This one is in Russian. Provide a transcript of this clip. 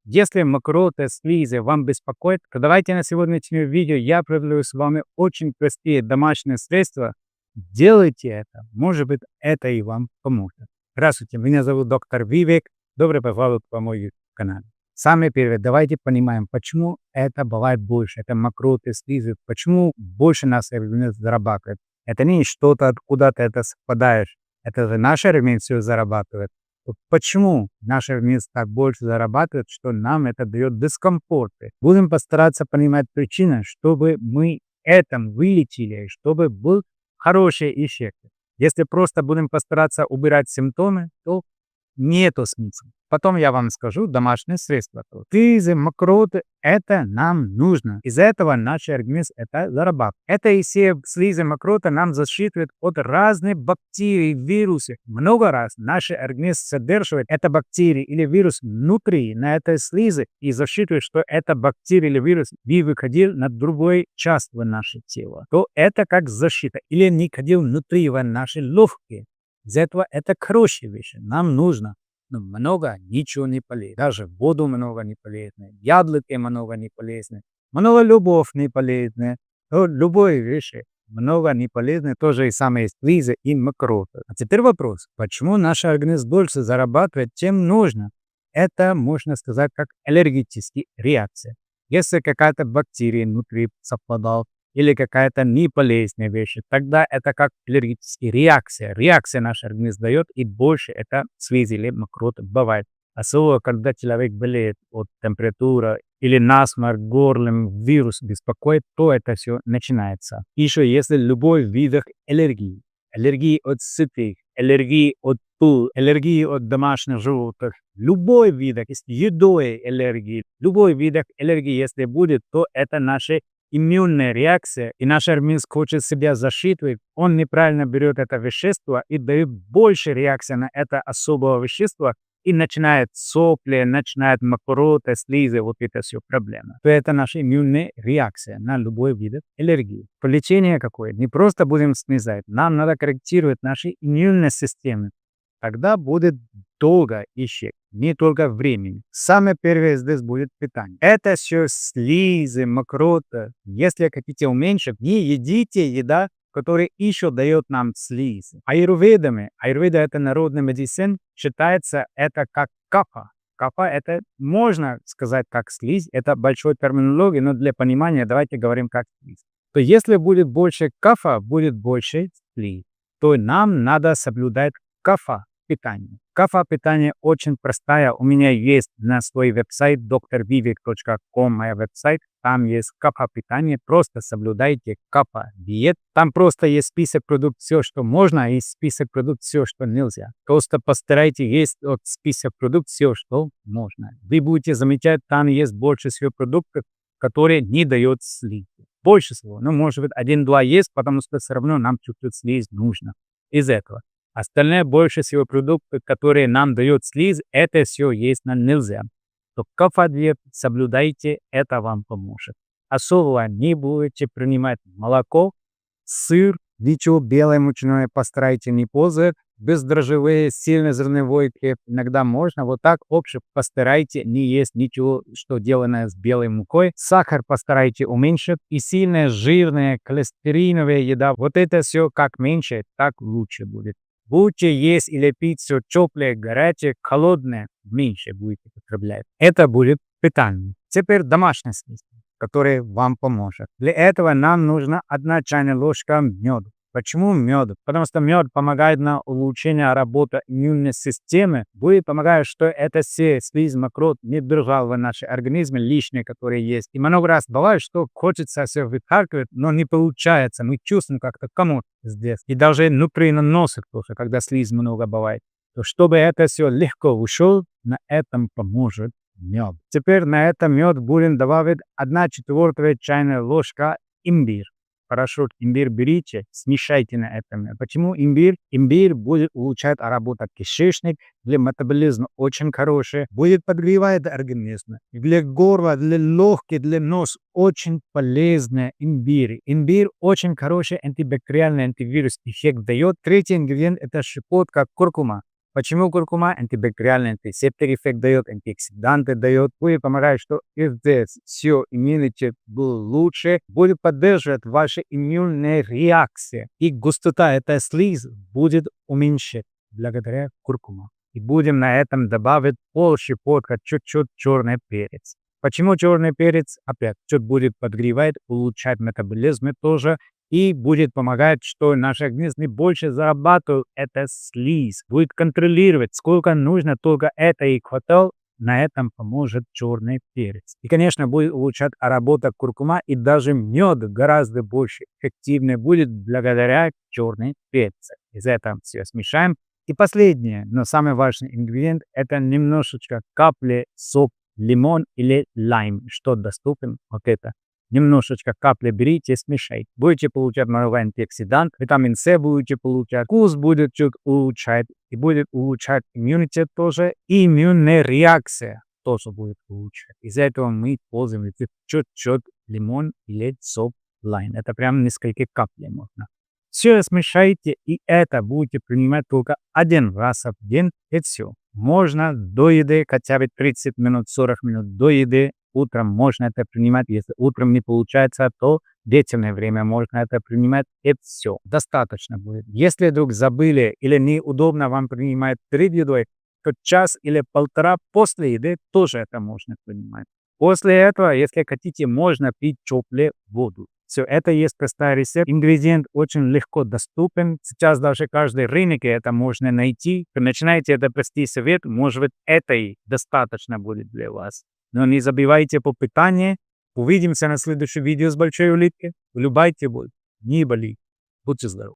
Если мокрота, слизы вам беспокоит, то давайте на сегодняшнем видео я проведу с вами очень простые домашние средства. Делайте это, может быть, это и вам поможет. Здравствуйте, меня зовут доктор Вивек. Добро пожаловать по моему каналу. Самое первое, давайте понимаем, почему это бывает больше. Это мокроты, слизы. Почему больше наш организм зарабатывает. Это не что-то откуда-то это совпадаешь. Это же наш организм все зарабатывает. Вот почему наш организм так больше зарабатывает, что нам это дает дискомфорты. Будем постараться понимать причины, чтобы мы это вылечили, чтобы был хороший эффект. Если просто будем постараться убирать симптомы, то нету смысла. Потом я вам скажу домашние средства. Слизы, мокроты, это нам нужно. Из-за этого наш организм это зарабатывает. Это и все слизы, мокроты нам защитят от разных бактерий, вирусов. Много раз наш организм содержит это бактерии или вирус внутри, на этой слизи, и защитит, что это бактерия или вирус не выходил на другой часть нашего тела. То это как защита. Или не ходил внутри в наши легкие. Из этого это хорошие вещи. Нам нужно. Но много ничего не полезно. Даже воду много не полезно. Яблоки много не полезны. Много любовь не полезна. Любой вещи много не полезны. Тоже и самые слизы и мокроты. А теперь вопрос. Почему наш организм больше зарабатывает, чем нужно? Это можно сказать как аллергическая реакция. Если какая-то бактерия внутри совпадала, или какая-то неполезная вещь, тогда это как аллергическая реакция. Реакция наш организм дает, и больше это слизь или мокроты бывает. Особенно, когда человек болеет от температуры или насморк, горлом, вирус беспокоит, то это все начинается. Еще если любой вид аллергии, аллергии от сыпей, аллергии от пыл, аллергии от домашних животных, любой вид, едой аллергии, любой вид аллергии, если будет, то это наши иммунная реакция, и наш организм хочет себя защитить, он неправильно берет это вещество и дает больше реакции на это особое вещество, и начинает сопли, начинает мокроты, слизы, вот это все проблема. То это наша иммунная реакция на любой вид аллергии. Лечение какое? Не просто будем снижать, нам надо корректировать наши иммунные системы. Тогда будет долго эффект, не только времени. Самое первое здесь будет питание. Это все слизы, мокрота. Если хотите уменьшить, не едите еда, которая еще дает нам слизы. Аюрведа это народная медицина, считается это как капа. Капа это можно сказать как слизь, это большой терминология, но для понимания давайте говорим как слизь. То если будет больше кафа, будет больше слизь. То нам надо соблюдать кафа питание. Кафа питание очень простая. У меня есть на свой веб-сайт drvivek.com, мой веб-сайт. Там есть кафа питание. Просто соблюдайте кафа диет. Там просто есть список продуктов, все, что можно, и список продуктов, все, что нельзя. Просто постарайтесь есть от список продуктов, все, что можно. Вы будете замечать, там есть больше всего продуктов, которые не дают слизь. Больше всего. Ну, может быть, 1-2 есть, потому что все равно нам чуть-чуть слизь нужно. Из этого. Остальное больше всего продукты, которые нам дают слизь, это все есть нам нельзя. То кафа-диет соблюдайте, это вам поможет. Особо не будете принимать молоко, сыр, ничего белое мучное постарайтесь не пользовать, бездрожжевые, сильнозерновой хлеб иногда можно. Вот так общем постарайтесь не есть ничего, что делано с белой мукой. Сахар постарайтесь уменьшить. И сильная, жирная, холестериновая еда. Вот это все как меньше, так лучше будет. Будете есть или пить все теплое, горячее, холодное, меньше будете потреблять. Это будет питание. Теперь домашнее средство, которое вам поможет. Для этого нам нужна 1 чайная ложка меда. Почему мед? Потому что мед помогает на улучшение работы иммунной системы. Будет помогать, что это все слизь, мокрот не держал в нашем организме лишнее, которые есть. И много раз бывает, что хочется все выталкивать, но не получается. Мы чувствуем как-то комод здесь. И даже внутри носа тоже, когда слизь много бывает. То чтобы это все легко ушло, на этом поможет мед. Теперь на этом мед будем добавить 1/4 чайная ложка имбирь. Хорошо, имбирь берите, смешайте на этом. Почему имбирь? Имбирь будет улучшать работу кишечника, для метаболизма очень хороший, будет подогревать организм. Для горла, для легких, для носа очень полезный имбирь. Имбирь очень хороший антибактериальный антивирус эффект дает. Третий ингредиент это щепотка куркума. Почему куркума? Антибактериальный, антисептик эффект дает, антиоксиданты дает. Будет помогать, что здесь все иммунитет был лучше. Будет поддерживать ваши иммунные реакции. И густота этой слизи будет уменьшать благодаря куркума. И будем на этом добавить полщепотка, чуть-чуть черный перец. Почему черный перец? Опять, чуть будет подгревать, улучшать метаболизм тоже. И будет помогать, что наш организм больше зарабатывает это слизь. Будет контролировать, сколько нужно, только это и хватало. На этом поможет черный перец. И, конечно, будет улучшать работу куркума, и даже мед гораздо больше эффективный будет благодаря черной перцу. Из этого все смешаем. И последнее, но самый важный ингредиент, это немножечко капли сок лимон или лайм, что доступен, вот это. Немножечко капли берите, смешайте. Будете получать много антиоксидант, витамин С будете получать, вкус будет чуть улучшать, и будет улучшать иммунитет тоже, и иммунная реакция тоже будет улучшать. Из-за этого мы пользуемся чуть-чуть лимон или сок лайм. Это прям несколько капель можно. Все смешайте, и это будете принимать только один раз в день, и все. Можно до еды, хотя бы 30 минут, 40 минут до еды. Утром можно это принимать. Если утром не получается, то в длительное время можно это принимать, и все. Достаточно будет. Если вдруг забыли или неудобно вам принимать перед едой, то час или полтора после еды тоже это можно принимать. После этого, если хотите, можно пить теплую воду. Все, это есть простой рецепт. Ингредиент очень легко доступен. Сейчас даже каждый рынок это можно найти. Вы начинаете это простой совет, может быть, это и достаточно будет для вас. Но не забивайте по питанию. Увидимся на следующем видео с большой улыбкой. Улыбайте боль. Не болей. Будьте здоровы.